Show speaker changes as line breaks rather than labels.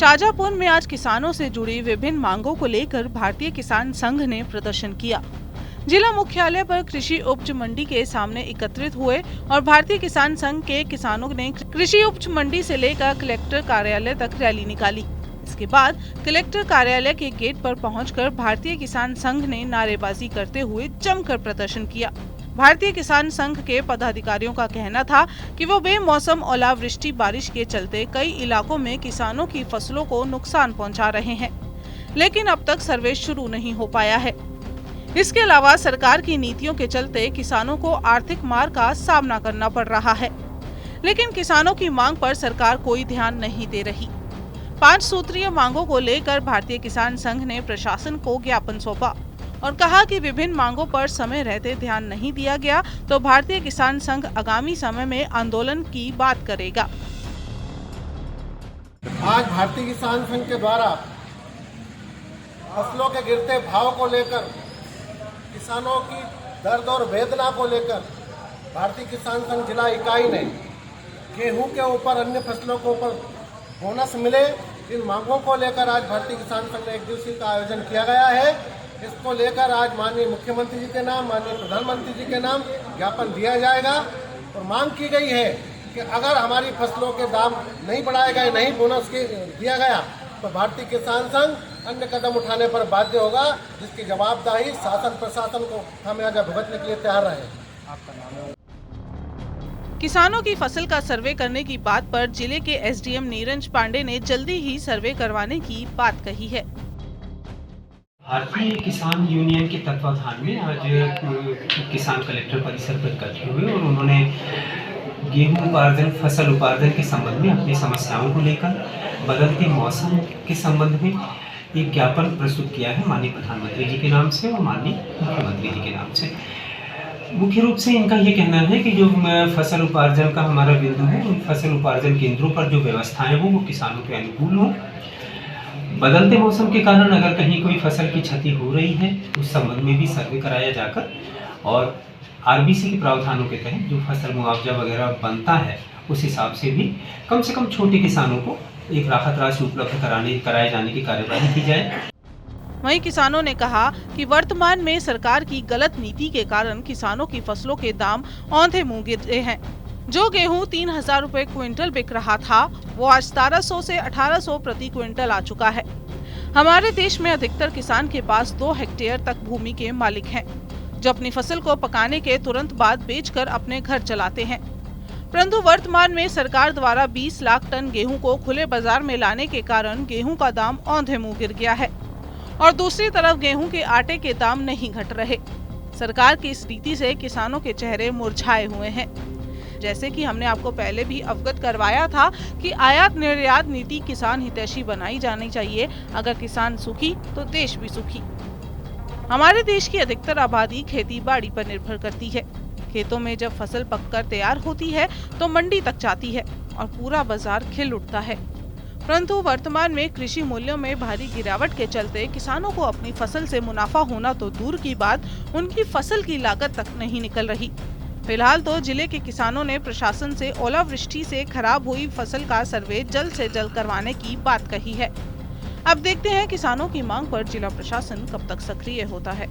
शाजापुर में आज किसानों से जुड़ी विभिन्न मांगों को लेकर भारतीय किसान संघ ने प्रदर्शन किया। जिला मुख्यालय पर कृषि उपज मंडी के सामने एकत्रित हुए और भारतीय किसान संघ के किसानों ने कृषि उपज मंडी से लेकर कलेक्टर कार्यालय तक रैली निकाली। इसके बाद कलेक्टर कार्यालय के गेट पर पहुंचकर भारतीय किसान संघ ने नारेबाजी करते हुए जमकर प्रदर्शन किया। भारतीय किसान संघ के पदाधिकारियों का कहना था कि वो बेमौसम ओलावृष्टि बारिश के चलते कई इलाकों में किसानों की फसलों को नुकसान पहुंचा रहे हैं, लेकिन अब तक सर्वे शुरू नहीं हो पाया है। इसके अलावा सरकार की नीतियों के चलते किसानों को आर्थिक मार का सामना करना पड़ रहा है, लेकिन किसानों की मांग पर सरकार कोई ध्यान नहीं दे रही। 5 सूत्रीय मांगों को लेकर भारतीय किसान संघ ने प्रशासन को ज्ञापन सौंपा और कहा कि विभिन्न मांगों पर समय रहते ध्यान नहीं दिया गया तो भारतीय किसान संघ आगामी समय में आंदोलन की बात करेगा।
आज भारतीय किसान संघ के द्वारा फसलों के गिरते भाव को लेकर, किसानों की दर्द और वेदना को लेकर भारतीय किसान संघ जिला इकाई ने गेहूं के ऊपर अन्य फसलों के ऊपर बोनस मिले, इन मांगों को लेकर आज भारतीय किसान संघ ने एक दिवसीय का आयोजन किया गया है। इसको लेकर आज माननीय मुख्यमंत्री जी के नाम, माननीय प्रधानमंत्री जी के नाम ज्ञापन दिया जाएगा और मांग की गई है कि अगर हमारी फसलों के दाम नहीं बढ़ाए गए, नहीं बोनस दिया गया तो भारतीय किसान संघ अन्य कदम उठाने पर बाध्य होगा, जिसकी जवाबदेही शासन प्रशासन को खामियाजा भुगतने के लिए तैयार रहे।
किसानों की फसल का सर्वे करने की बात पर जिले के एसडीएम नीरज पांडे ने जल्दी ही सर्वे करवाने की बात कही है।
भारतीय किसान यूनियन के तत्वाधान में आज किसान कलेक्टर परिसर पर इकट्ठे हुए और उन्होंने गेहूं उपार्जन, फसल उपार्जन के संबंध में अपनी समस्याओं को लेकर बदलते मौसम के संबंध में एक ज्ञापन प्रस्तुत किया है माननीय प्रधानमंत्री जी के नाम से और माननीय मुख्यमंत्री जी के नाम से। मुख्य रूप से इनका ये कहना है कि जो फसल उपार्जन का हमारा बिंदु है, उन फसल उपार्जन केंद्रों पर जो व्यवस्थाएं हो वो किसानों के अनुकूल हो। बदलते मौसम के कारण अगर कहीं कोई फसल की क्षति हो रही है उस संबंध में भी सर्वे कराया जाकर और आरबीसी के प्रावधानों के तहत जो फसल मुआवजा वगैरह बनता है उस हिसाब से भी कम से कम छोटे किसानों को एक राहत राशि उपलब्ध कराए जाने की कार्यवाही की जाए।
वहीं किसानों ने कहा कि वर्तमान में सरकार की गलत नीति के कारण किसानों की फसलों के दाम औंधे मुंह गिर रहे हैं। जो गेहूं 3000 रुपए क्विंटल बिक रहा था वो आज 1700 से 1800 प्रति क्विंटल आ चुका है। हमारे देश में अधिकतर किसान के पास 2 हेक्टेयर तक भूमि के मालिक हैं, जो अपनी फसल को पकाने के तुरंत बाद बेचकर अपने घर चलाते हैं। परंतु वर्तमान में सरकार द्वारा 20 लाख टन गेहूं को खुले बाजार में लाने के कारण गेहूं का दाम औंधे मुंह गिर गया है और दूसरी तरफ गेहूं के आटे के दाम नहीं घट रहे। सरकार की इस नीति से किसानों के चेहरे मुरझाए हुए हैं। जैसे कि हमने आपको पहले भी अवगत करवाया था कि आयात निर्यात नीति किसान हितैषी बनाई जानी चाहिए। अगर किसान सुखी तो देश भी सुखी। हमारे देश की अधिकतर आबादी खेती बाड़ी पर निर्भर करती है। खेतों में जब फसल पककर तैयार होती है तो मंडी तक जाती है और पूरा बाजार खिल उठता है। परंतु वर्तमान में कृषि मूल्यों में भारी गिरावट के चलते किसानों को अपनी फसल से मुनाफा होना तो दूर की बात, उनकी फसल की लागत तक नहीं निकल रही। फिलहाल तो जिले के किसानों ने प्रशासन से ओलावृष्टि से खराब हुई फसल का सर्वे जल्द से जल्द करवाने की बात कही है। अब देखते हैं किसानों की मांग पर जिला प्रशासन कब तक सक्रिय होता है।